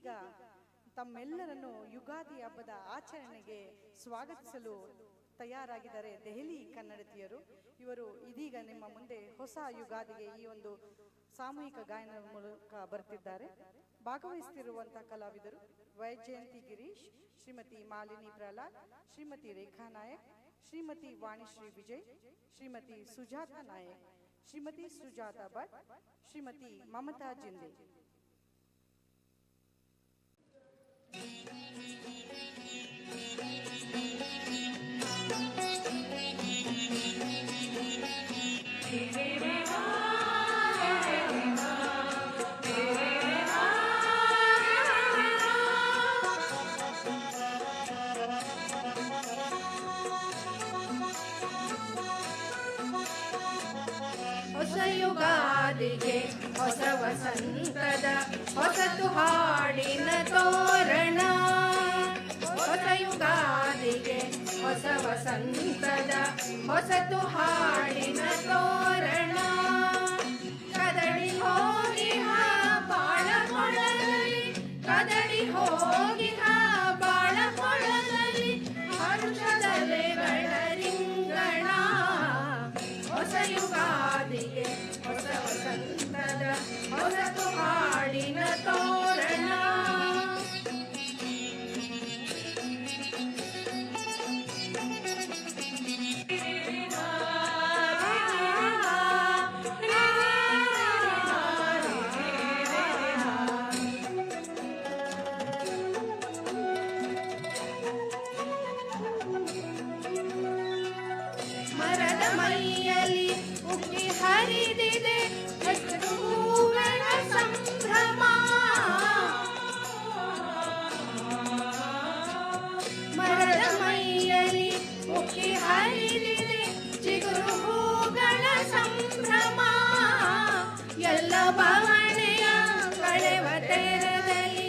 ಇದೀಗ ತಮ್ಮೆಲ್ಲರನ್ನು ಯುಗಾದಿ ಹಬ್ಬದ ಆಚರಣೆಗೆ ಸ್ವಾಗತಿಸಲು ತಯಾರಾಗಿದ್ದಾರೆ ದೆಹಲಿ ಕನ್ನಡತಿಯರು. ಇವರು ಇದೀಗ ನಿಮ್ಮ ಮುಂದೆ ಹೊಸ ಯುಗಾದಿಗೆ ಈ ಒಂದು ಸಾಮೂಹಿಕ ಗಾಯನದ ಮೂಲಕ ಬರ್ತಿದ್ದಾರೆ. ಭಾಗವಹಿಸುತ್ತಿರುವಂತಹ ಕಲಾವಿದರು ವೈಜಯಂತಿ ಗಿರೀಶ್, ಶ್ರೀಮತಿ ಮಾಲಿನಿ ಪ್ರಹ್ಲಾದ್, ಶ್ರೀಮತಿ ರೇಖಾ ನಾಯಕ್, ಶ್ರೀಮತಿ ವಾಣಿಶ್ರೀ ವಿಜಯ್, ಶ್ರೀಮತಿ ಸುಜಾತಾ ನಾಯಕ್, ಶ್ರೀಮತಿ ಸುಜಾತಾ ಭಟ್, ಶ್ರೀಮತಿ ಮಮತಾ ಜಿಂದೆ. ಹೊಸ ಯುಗಾದಿಗೆ ಹೊಸ ವಸಂತದ ಹೊಸತು ಹಾಡಿನ ತೋರಣ. ಹೊಸ ಯುಗಾದಿಗೆ ಹೊಸ ವಸಂತದ ಹೊಸತು ಹಾಡಿನ ತೋರಣ. ಕದಡಿ ಹೋಗಿ ಬಾಳ ಕೊಳಲಲ್ಲಿ, ಕದಡಿ ಹೋಗಿ ಬಾಳ ಕೊಳಲಲ್ಲಿ ಹರುಷದಲೆಗಳ ರಿಂಗಣ. ಹೊಸ ಯುಗಾದಿಗೆ ಹೊಸ ವಸಂತದ ಹೊಸತು ಹಾಡಿನ ತೋರಣ. ಮರದ ಮೈಯಲ್ಲಿ ಉಕ್ಕಿ ಹರಿದಿದೆ ಹಸಿರು ಹೂಗಳ ಸಂಭ್ರಮ. ಮರದ ಮೈಯಲ್ಲಿ ಉಕ್ಕಿ ಹರಿದಿದೆ ಚಿಗುರು ಹೂಗಳ ಸಂಭ್ರಮ. ಎಲ್ಲ ಬವಣೆಯ ಕಳೆವ ತೆರದಲ್ಲಿ,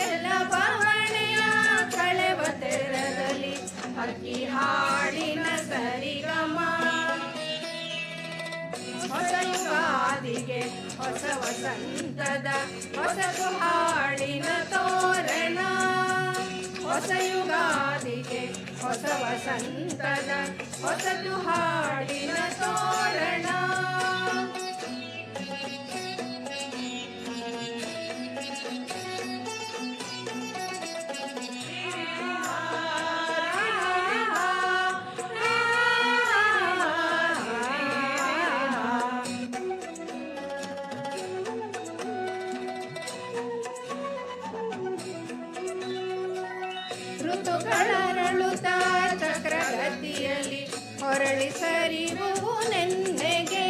ಎಲ್ಲ ಬವಣೆಯ ಕಳೆವ ತೆರದಲ್ಲಿ ಹಕ್ಕಿ ಹಾಡಿನ ಸರಿಗಮ. ಹೊಸ ಯುಗಾದಿಗೆ ಹೊಸ ವಸಂತದ ಹೊಸತು ಹಾಡಿನ ತೋರಣ. ಹೊಸ ಯುಗಾದಿಗೆ ಹೊಸ ವಸಂತದ ಹೊಸತು ಹಾಡಿನ ತೋರಣ. ಋತುಗಳರಳುತ್ತ ಚಕ್ರಗತಿಯಲ್ಲಿ ಹೊರಳಿ ಸರಿವು ನೆನ್ನೆಗೆ.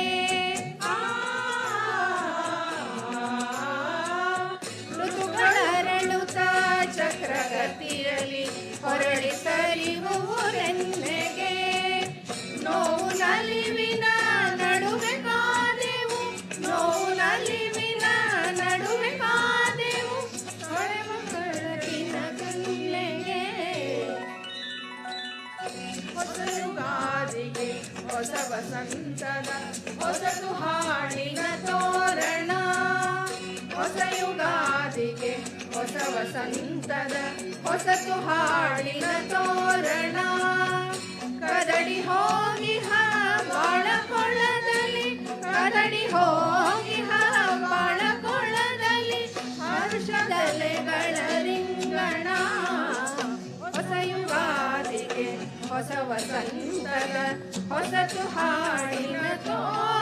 ಋತುಗಳರಳುತ್ತ ಚಕ್ರಗತಿಯಲ್ಲಿ ಹೊರಳಿ ಸರಿವು ನೆನ್ನೆಗೆ. ನೋವು ನಲಿವಿನ ನಡುವೆ ಕಾದೆವು, ನೋವು ನಲಿವಿನ ನಡುವೆ ಕಾದೆವು ಹೊಳೆವ ಬೆಳಕಿನ ಕನ್ನೆಗೆ. ಹೊಸ ಯುಗಾದಿಗೆ ಹೊಸ ವಸಂತದ ಹೊಸತು ಹಾಡಿನ ತೋರಣ. ಹೊಸ ಯುಗಾದಿಗೆ ಹೊಸ ವಸಂತದ ಹೊಸತು ಹಾಡಿನ ತೋರಣ. ಕದಡಿ ಹೋಗಿ ಬಾಳ ಕೊಳ್ಳದಲ್ಲಿ, ಕದಡಿ ಹೋಗಿ ಬಾಳ ಕೊಳ್ಳದಲ್ಲಿ ಹರ್ಷದಲೆಗಳ ರಿಂಗಣ. ಹೊಸ ಯುಗಾದಿಗೆ ಹೊಸ ವಸಂತದ ಹೊಸತು ಹಾಡಿನ ತೋರಣ.